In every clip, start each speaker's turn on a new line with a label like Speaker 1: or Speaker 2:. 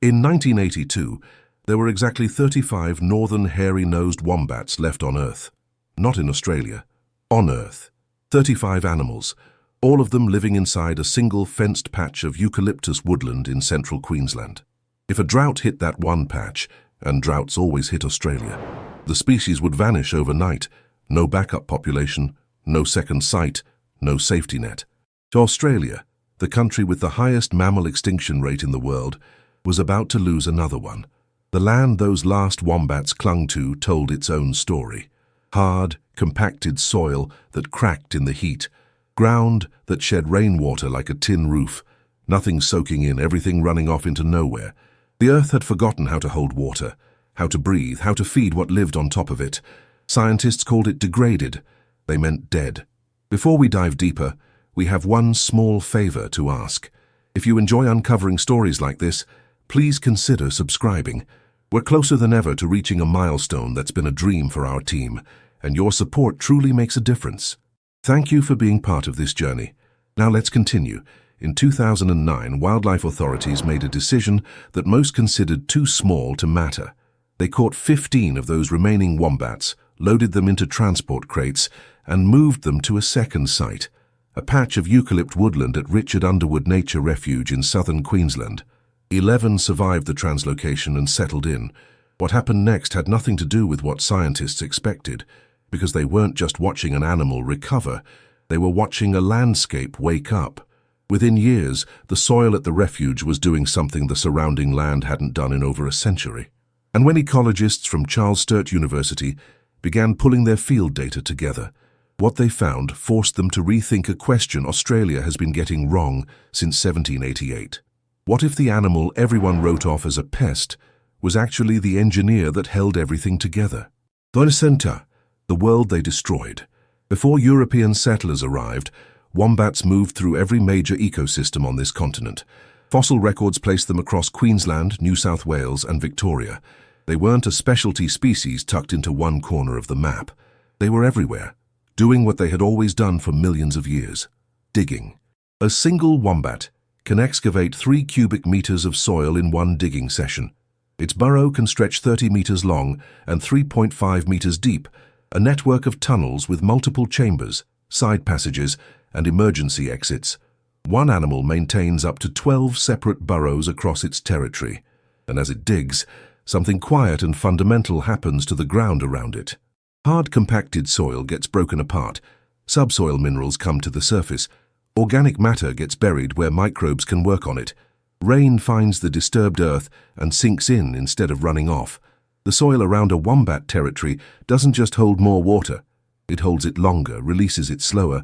Speaker 1: In 1982, there were exactly 35 northern hairy-nosed wombats left on Earth. Not in Australia. On Earth. 35 animals, all of them living inside a single fenced patch of eucalyptus woodland in central Queensland. If a drought hit that one patch, and droughts always hit Australia, the species would vanish overnight. No backup population, no second sight, no safety net. To Australia, the country with the highest mammal extinction rate in the world, was about to lose another one. The land those last wombats clung to told its own story. Hard, compacted soil that cracked in the heat, ground that shed rainwater like a tin roof, nothing soaking in, everything running off into nowhere. The earth had forgotten how to hold water, how to breathe, how to feed what lived on top of it. Scientists called it degraded. They meant dead. Before we dive deeper, we have one small favor to ask. If you enjoy uncovering stories like this, please consider subscribing. We're closer than ever to reaching a milestone that's been a dream for our team, and your support truly makes a difference. Thank you for being part of this journey. Now let's continue. In 2009, wildlife authorities made a decision that most considered too small to matter. They caught 15 of those remaining wombats, loaded them into transport crates, and moved them to a second site, a patch of eucalypt woodland at Richard Underwood Nature Refuge in southern Queensland. 11 survived the translocation and settled in. What happened next had nothing to do with what scientists expected, because they weren't just watching an animal recover, they were watching a landscape wake up. Within years, the soil at the refuge was doing something the surrounding land hadn't done in over a century. And when ecologists from Charles Sturt University began pulling their field data together, what they found forced them to rethink a question Australia has been getting wrong since 1788. What if the animal everyone wrote off as a pest was actually the engineer that held everything together? Center, the world they destroyed. Before European settlers arrived, wombats moved through every major ecosystem on this continent. Fossil records place them across Queensland, New South Wales, and Victoria. They weren't a specialty species tucked into one corner of the map. They were everywhere, doing what they had always done for millions of years: digging. A single wombat can excavate 3 cubic meters of soil in one digging session. Its burrow can stretch 30 meters long and 3.5 meters deep, a network of tunnels with multiple chambers, side passages, and emergency exits. One animal maintains up to 12 separate burrows across its territory, and as it digs, something quiet and fundamental happens to the ground around it. Hard compacted soil gets broken apart, subsoil minerals come to the surface, organic matter gets buried where microbes can work on it. Rain finds the disturbed earth and sinks in instead of running off. The soil around a wombat territory doesn't just hold more water, it holds it longer, releases it slower,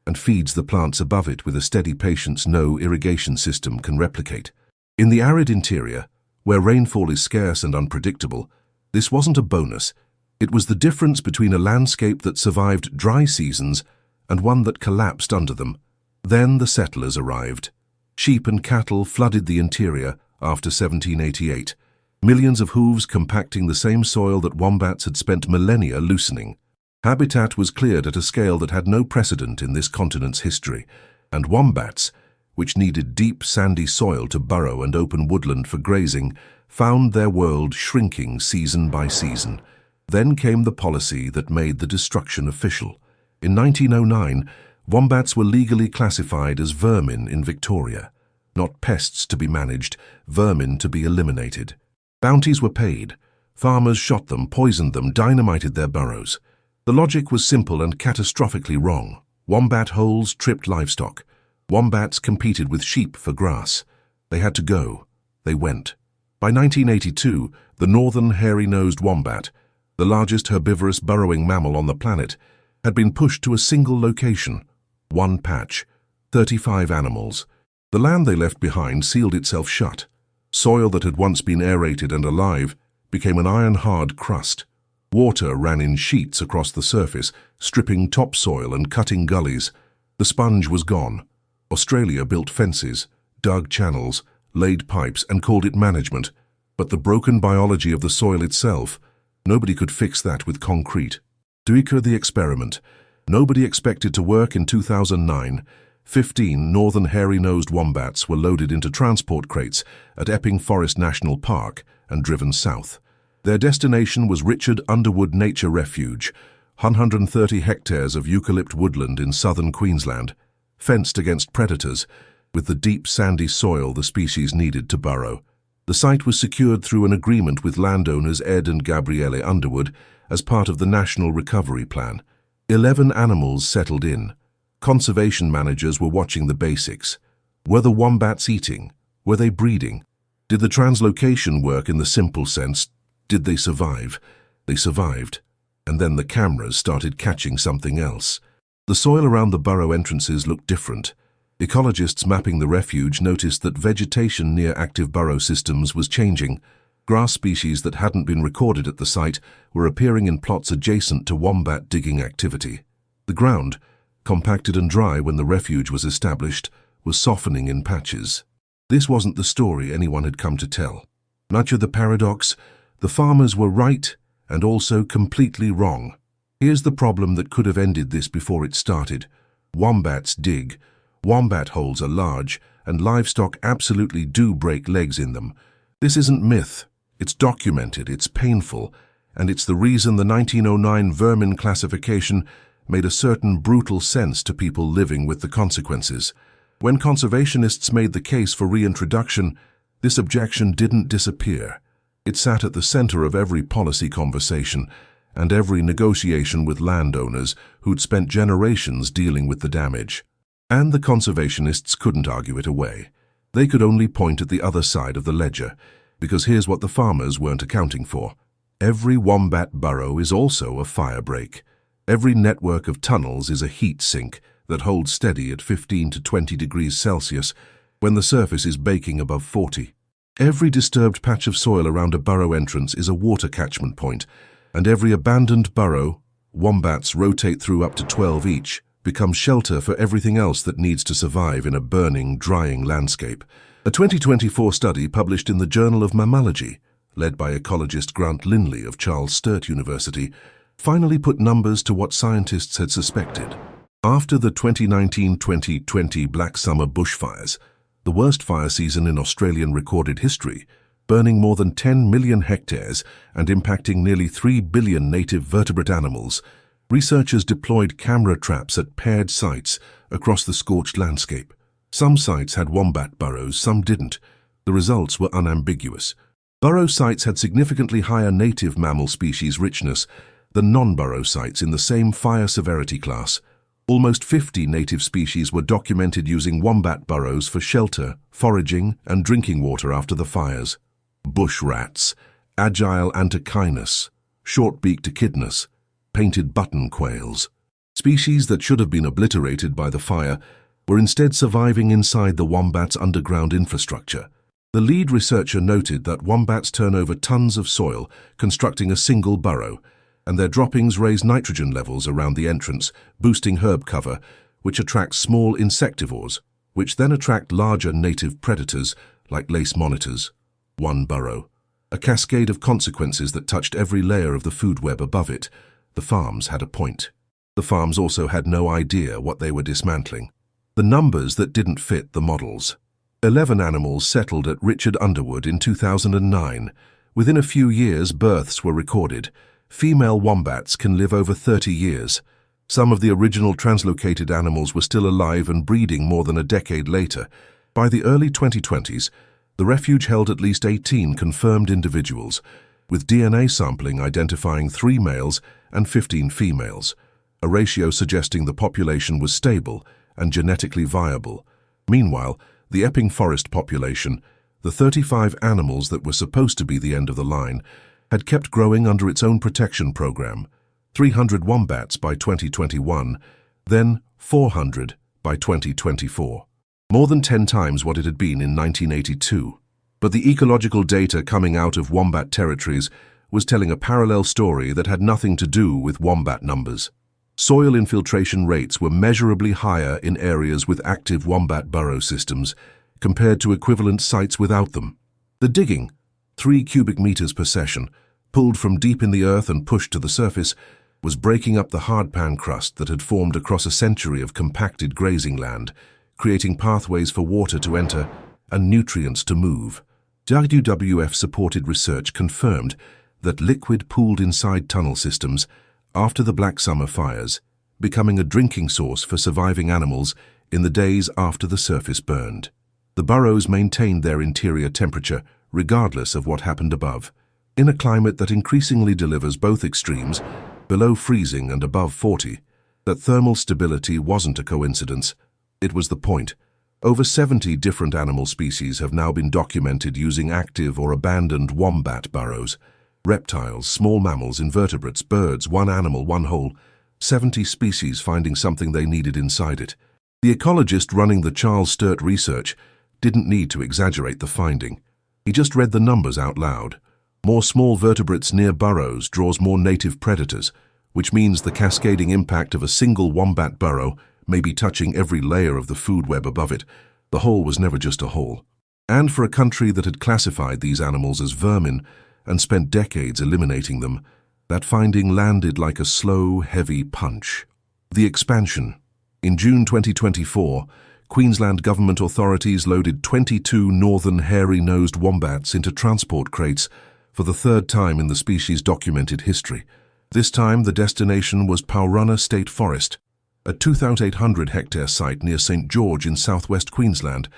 Speaker 1: and feeds the plants above it with a steady patience no irrigation system can replicate. In the arid interior, where rainfall is scarce and unpredictable, this wasn't a bonus. It was the difference between a landscape that survived dry seasons and one that collapsed under them. Then the settlers arrived. Sheep and cattle flooded the interior after 1788, millions of hooves compacting the same soil that wombats had spent millennia loosening. Habitat was cleared at a scale that had no precedent in this continent's history, and wombats, which needed deep, sandy soil to burrow and open woodland for grazing, found their world shrinking season by season. Then came the policy that made the destruction official. In 1909, wombats were legally classified as vermin in Victoria. Not pests to be managed, vermin to be eliminated. Bounties were paid. Farmers shot them, poisoned them, dynamited their burrows. The logic was simple and catastrophically wrong. Wombat holes tripped livestock. Wombats competed with sheep for grass. They had to go. They went. By 1982, the northern hairy-nosed wombat, the largest herbivorous burrowing mammal on the planet, had been pushed to a single location. One patch, 35 animals. The land they left behind sealed itself shut. Soil that had once been aerated and alive became an iron-hard crust. Water ran in sheets across the surface, stripping topsoil and cutting gullies. The sponge was gone. Australia built fences, dug channels, laid pipes, and called it management. But the broken biology of the soil itself, nobody could fix that with concrete. Duiker the experiment. Nobody expected to work in 2009. 15 northern hairy-nosed wombats were loaded into transport crates at Epping Forest National Park and driven south. Their destination was Richard Underwood Nature Refuge, 130 hectares of eucalypt woodland in southern Queensland, fenced against predators, with the deep sandy soil the species needed to burrow. The site was secured through an agreement with landowners Ed and Gabriele Underwood as part of the National Recovery Plan. 11 animals settled in. Conservation managers were watching the basics. Were the wombats eating? Were they breeding? Did the translocation work in the simple sense? Did they survive? They survived. And then the cameras started catching something else. The soil around the burrow entrances looked different. Ecologists mapping the refuge noticed that vegetation near active burrow systems was changing. Grass species that hadn't been recorded at the site were appearing in plots adjacent to wombat digging activity. The ground, compacted and dry when the refuge was established, was softening in patches. This wasn't the story anyone had come to tell. Much of the paradox, the farmers were right and also completely wrong. Here's the problem that could have ended this before it started. Wombats dig. Wombat holes are large, and livestock absolutely do break legs in them. This isn't myth. It's documented, it's painful, and it's the reason the 1909 vermin classification made a certain brutal sense to people living with the consequences. When conservationists made the case for reintroduction, this objection didn't disappear. It sat at the center of every policy conversation and every negotiation with landowners who'd spent generations dealing with the damage. And the conservationists couldn't argue it away. They could only point at the other side of the ledger, because here's what the farmers weren't accounting for. Every wombat burrow is also a fire break. Every network of tunnels is a heat sink that holds steady at 15 to 20 degrees Celsius when the surface is baking above 40. Every disturbed patch of soil around a burrow entrance is a water catchment point, and every abandoned burrow, wombats rotate through up to 12 each, becomes shelter for everything else that needs to survive in a burning, drying landscape. A 2024 study published in the Journal of Mammalogy, led by ecologist Grant Linley of Charles Sturt University, finally put numbers to what scientists had suspected. After the 2019-2020 Black Summer bushfires, the worst fire season in Australian recorded history, burning more than 10 million hectares and impacting nearly 3 billion native vertebrate animals, researchers deployed camera traps at paired sites across the scorched landscape. Some sites had wombat burrows, some didn't. The results were unambiguous. Burrow sites had significantly higher native mammal species richness than non-burrow sites in the same fire severity class. Almost 50 native species were documented using wombat burrows for shelter, foraging, and drinking water after the fires. Bush rats, agile antechinus, short-beaked echidnas, painted button quails. Species that should have been obliterated by the fire were instead surviving inside the wombat's underground infrastructure. The lead researcher noted that wombats turn over tons of soil constructing a single burrow, and their droppings raise nitrogen levels around the entrance, boosting herb cover, which attracts small insectivores, which then attract larger native predators like lace monitors. One burrow. A cascade of consequences that touched every layer of the food web above it. The farms had a point. The farms also had no idea what they were dismantling. The numbers that didn't fit the models. 11 animals settled at Richard Underwood in 2009. Within a few years, births were recorded. Female wombats can live over 30 years. Some of the original translocated animals were still alive and breeding more than a decade later. By the early 2020s, the refuge held at least 18 confirmed individuals, with DNA sampling identifying 3 males and 15 females, a ratio suggesting the population was stable and genetically viable. Meanwhile, the Epping Forest population, the 35 animals that were supposed to be the end of the line, had kept growing under its own protection program. 300 wombats by 2021, then 400 by 2024. More than 10 times what it had been in 1982. But the ecological data coming out of wombat territories was telling a parallel story that had nothing to do with wombat numbers. Soil infiltration rates were measurably higher in areas with active wombat burrow systems compared to equivalent sites without them. The digging, 3 cubic meters per session, pulled from deep in the earth and pushed to the surface, was breaking up the hardpan crust that had formed across a century of compacted grazing land, creating pathways for water to enter and nutrients to move. WWF-supported research confirmed that liquid pooled inside tunnel systems after the Black Summer fires, becoming a drinking source for surviving animals in the days after the surface burned. The burrows maintained their interior temperature regardless of what happened above. In a climate that increasingly delivers both extremes, below freezing and above 40, that thermal stability wasn't a coincidence. It was the point. Over 70 different animal species have now been documented using active or abandoned wombat burrows. Reptiles, small mammals, invertebrates, birds, one animal, one hole, 70 species finding something they needed inside it. The ecologist running the Charles Sturt research didn't need to exaggerate the finding. He just read the numbers out loud. More small vertebrates near burrows draws more native predators, which means the cascading impact of a single wombat burrow may be touching every layer of the food web above it. The hole was never just a hole. And for a country that had classified these animals as vermin and spent decades eliminating them, that finding landed like a slow, heavy punch. The expansion. In June 2024, Queensland government authorities loaded 22 northern hairy-nosed wombats into transport crates for the third time in the species' documented history. This time, the destination was Tauranga State Forest, a 2,800-hectare site near St. George in southwest Queensland,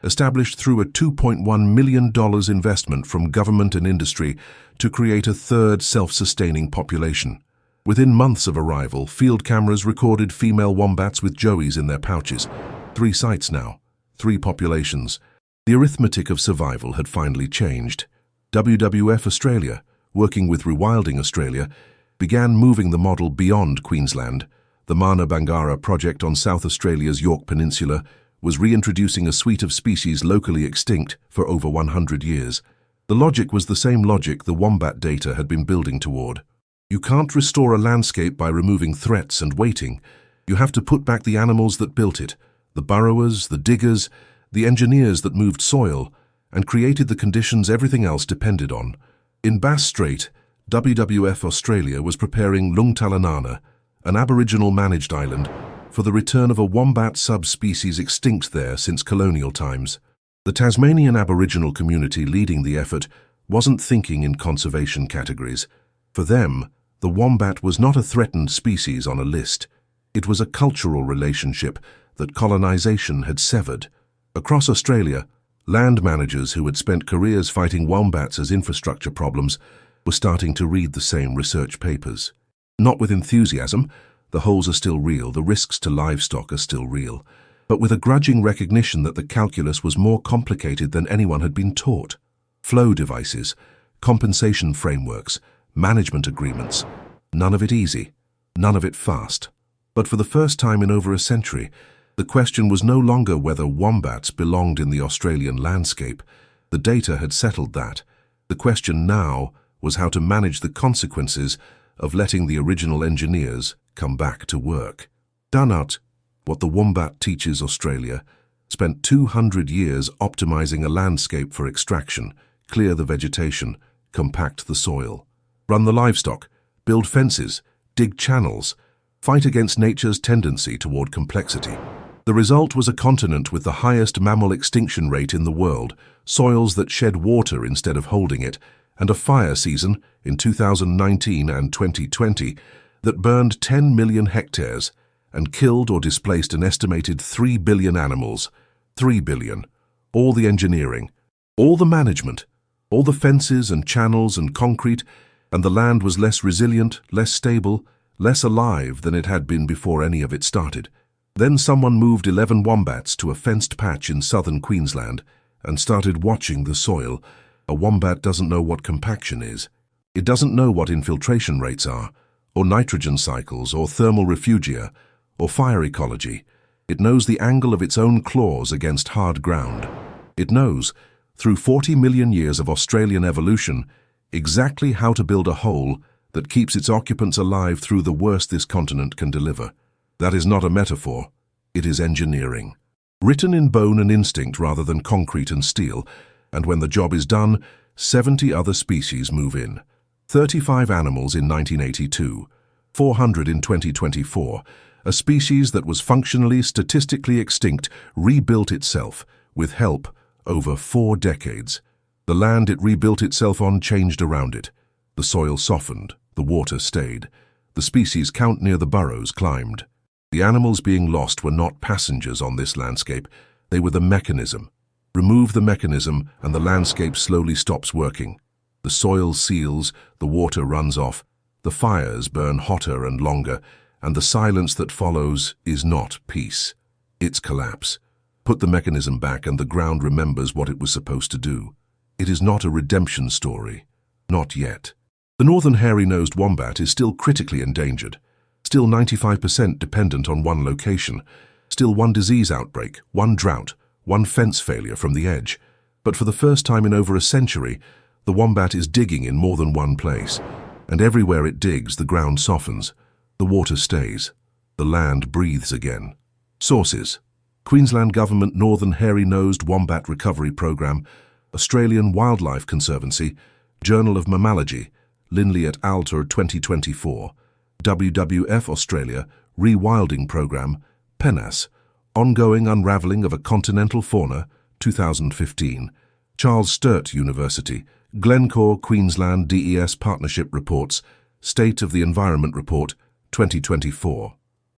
Speaker 1: established through a $2.1 million investment from government and industry to create a third self-sustaining population. Within months of arrival, field cameras recorded female wombats with joeys in their pouches. 3 sites now, 3 populations. The arithmetic of survival had finally changed. WWF Australia, working with Rewilding Australia, began moving the model beyond Queensland. The Mana Bangara project on South Australia's York Peninsula was reintroducing a suite of species locally extinct for over 100 years. The logic was the same logic the wombat data had been building toward. You can't restore a landscape by removing threats and waiting. You have to put back the animals that built it, the burrowers, the diggers, the engineers that moved soil, and created the conditions everything else depended on. In Bass Strait, WWF Australia was preparing Lungtalanana, an Aboriginal managed island, for the return of a wombat subspecies extinct there since colonial times. The Tasmanian Aboriginal community leading the effort wasn't thinking in conservation categories. For them, the wombat was not a threatened species on a list. It was a cultural relationship that colonization had severed. Across Australia, land managers who had spent careers fighting wombats as infrastructure problems were starting to read the same research papers. Not with enthusiasm, the holes are still real, the risks to livestock are still real, but with a grudging recognition that the calculus was more complicated than anyone had been taught. Flow devices, compensation frameworks, management agreements, none of it easy, none of it fast. But for the first time in over a century, the question was no longer whether wombats belonged in the Australian landscape. The data had settled that. The question now was how to manage the consequences of letting the original engineers come back to work. Dunut, what the Wombat teaches Australia, spent 200 years optimizing a landscape for extraction, clear the vegetation, compact the soil, run the livestock, build fences, dig channels, fight against nature's tendency toward complexity. The result was a continent with the highest mammal extinction rate in the world, soils that shed water instead of holding it, and a fire season in 2019 and 2020 that burned 10 million hectares and killed or displaced an estimated 3 billion animals. 3 billion. All the engineering, all the management, all the fences and channels and concrete, and the land was less resilient, less stable, less alive than it had been before any of it started. Then someone moved 11 wombats to a fenced patch in southern Queensland and started watching the soil. A wombat doesn't know what compaction is. It doesn't know what infiltration rates are, or nitrogen cycles, or thermal refugia, or fire ecology. It knows the angle of its own claws against hard ground. It knows, through 40 million years of Australian evolution, exactly how to build a hole that keeps its occupants alive through the worst this continent can deliver. That is not a metaphor, it is engineering. Written in bone and instinct rather than concrete and steel, and when the job is done, 70 other species move in. 35 animals in 1982, 400 in 2024, A species that was functionally, statistically extinct rebuilt itself, with help, over 4 decades. The land it rebuilt itself on changed around it. The soil softened, the water stayed. The species count near the burrows climbed. The animals being lost were not passengers on this landscape, they were the mechanism. Remove the mechanism and the landscape slowly stops working. The soil seals, the water runs off, the fires burn hotter and longer, and the silence that follows is not peace. It's collapse. Put the mechanism back and the ground remembers what it was supposed to do. It is not a redemption story. Not yet. The northern hairy-nosed wombat is still critically endangered. Still 95% dependent on one location. Still one disease outbreak, one drought, one fence failure from the edge. But for the first time in over a century, the wombat is digging in more than one place. And everywhere it digs, the ground softens. The water stays. The land breathes again. Sources: Queensland Government Northern Hairy-Nosed Wombat Recovery Programme, Australian Wildlife Conservancy, Journal of Mammalogy, Linley et al. 2024, WWF Australia, Rewilding Programme, PENAS, Ongoing Unravelling of a Continental Fauna, 2015, Charles Sturt University, Glencore Queensland DES Partnership Reports, State of the Environment Report, 2024.